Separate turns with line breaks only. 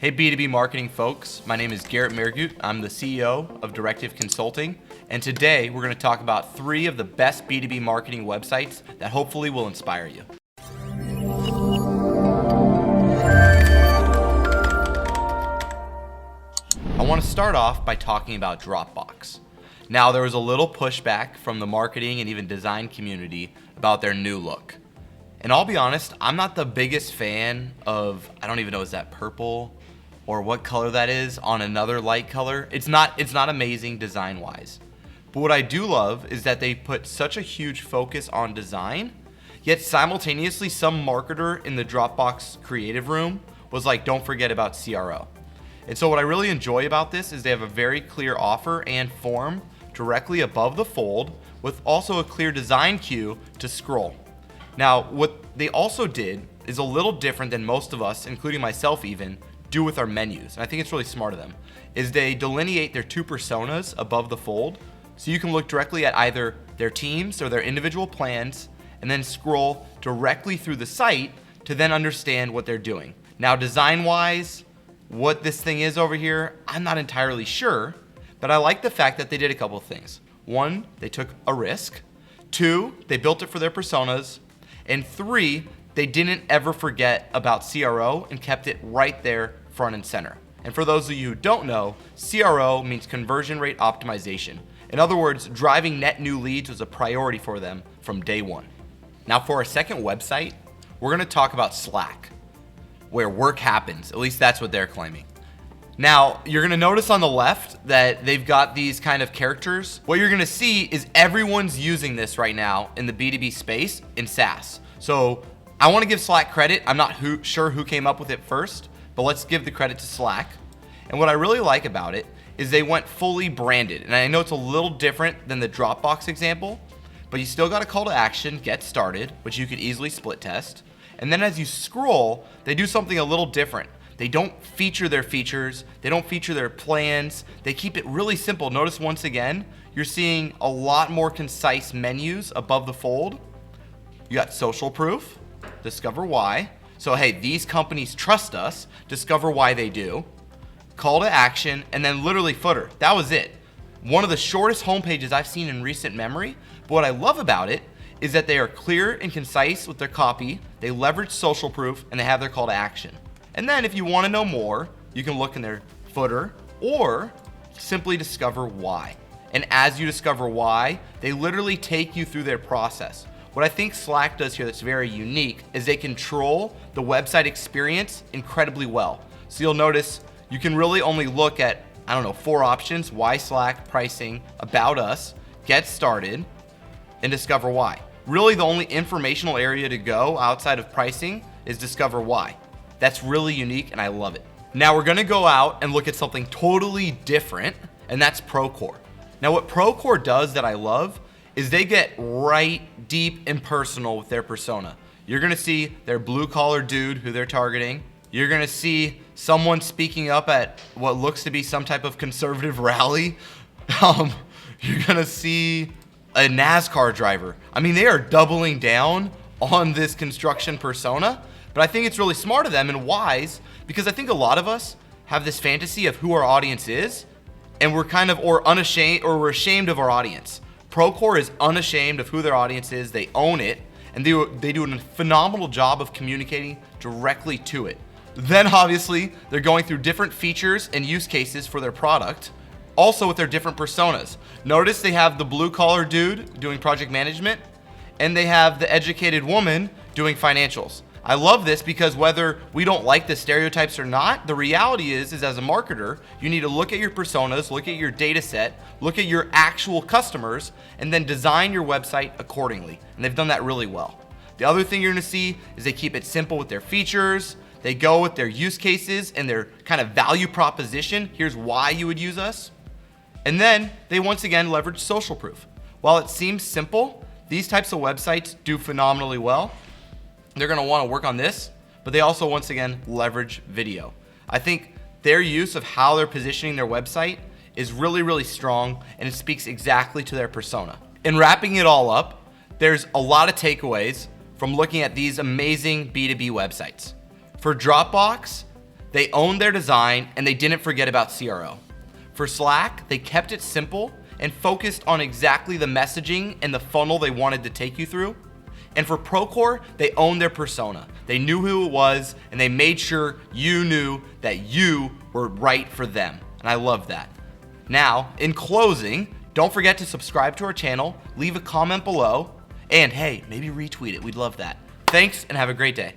Hey B2B marketing folks, my name is Garrett Mergut. I'm the CEO of Directive Consulting, and today we're going to talk about 3 of the best B2B marketing websites that hopefully will inspire you. I want to start off by talking about Dropbox. Now, there was a little pushback from the marketing and even design community about their new look. And I'll be honest, I'm not the biggest fan of, I don't even know, is that purple or what color that is on another light color? It's not amazing design-wise. But what I do love is that they put such a huge focus on design, yet simultaneously some marketer in the Dropbox creative room was like, don't forget about CRO. And so what I really enjoy about this is they have a very clear offer and form directly above the fold with also a clear design cue to scroll. Now, what they also did is a little different than most of us, including myself even, do with our menus. And I think it's really smart of them, is they delineate their 2 personas above the fold. So you can look directly at either their teams or their individual plans and then scroll directly through the site to then understand what they're doing. Now, design-wise, what this thing is over here, I'm not entirely sure, but I like the fact that they did a couple of things. 1, they took a risk. 2, they built it for their personas. And 3, they didn't ever forget about CRO and kept it right there front and center. And for those of you who don't know, CRO means conversion rate optimization. In other words, driving net new leads was a priority for them from day one. Now for our second website, we're gonna talk about Slack, where work happens. At least that's what they're claiming. Now, you're gonna notice on the left that they've got these kind of characters. What you're gonna see is everyone's using this right now in the B2B space in SaaS. So I wanna give Slack credit. I'm not sure who came up with it first, but let's give the credit to Slack. And what I really like about it is they went fully branded. And I know it's a little different than the Dropbox example, but you still got a call to action, get started, which you could easily split test. And then as you scroll, they do something a little different. They don't feature their features, they don't feature their plans, they keep it really simple. Notice once again, you're seeing a lot more concise menus above the fold. You got social proof, discover why. So hey, these companies trust us, discover why they do. Call to action, and then literally footer. That was it. One of the shortest homepages I've seen in recent memory, but what I love about it is that they are clear and concise with their copy, they leverage social proof, and they have their call to action. And then if you want to know more, you can look in their footer or simply discover why. And as you discover why, they literally take you through their process. What I think Slack does here that's very unique is they control the website experience incredibly well. So you'll notice you can really only look at, 4 options: why Slack, pricing, about us, get started, and discover why. Really the only informational area to go outside of pricing is discover why. That's really unique and I love it. Now we're gonna go out and look at something totally different, and that's Procore. Now what Procore does that I love is they get right deep and personal with their persona. You're gonna see their blue collar dude who they're targeting. You're gonna see someone speaking up at what looks to be some type of conservative rally. You're gonna see a NASCAR driver. I mean, they are doubling down on this construction persona. But I think it's really smart of them and wise, because I think a lot of us have this fantasy of who our audience is, and we're we're ashamed of our audience. Procore is unashamed of who their audience is. They own it, and they do a phenomenal job of communicating directly to it. Then obviously, they're going through different features and use cases for their product, also with their different personas. Notice they have the blue collar dude doing project management, and they have the educated woman doing financials. I love this because whether we don't like the stereotypes or not, the reality is as a marketer, you need to look at your personas, look at your data set, look at your actual customers, and then design your website accordingly. And they've done that really well. The other thing you're gonna see is they keep it simple with their features. They go with their use cases and their kind of value proposition. Here's why you would use us. And then they once again leverage social proof. While it seems simple, these types of websites do phenomenally well. They're gonna wanna work on this, but they also once again leverage video. I think their use of how they're positioning their website is really, really strong, and it speaks exactly to their persona. In wrapping it all up, there's a lot of takeaways from looking at these amazing B2B websites. For Dropbox, they owned their design, and they didn't forget about CRO. For Slack, they kept it simple and focused on exactly the messaging and the funnel they wanted to take you through. And for Procore, they owned their persona. They knew who it was, and they made sure you knew that you were right for them. And I love that. Now, in closing, don't forget to subscribe to our channel, leave a comment below, and hey, maybe retweet it. We'd love that. Thanks, and have a great day.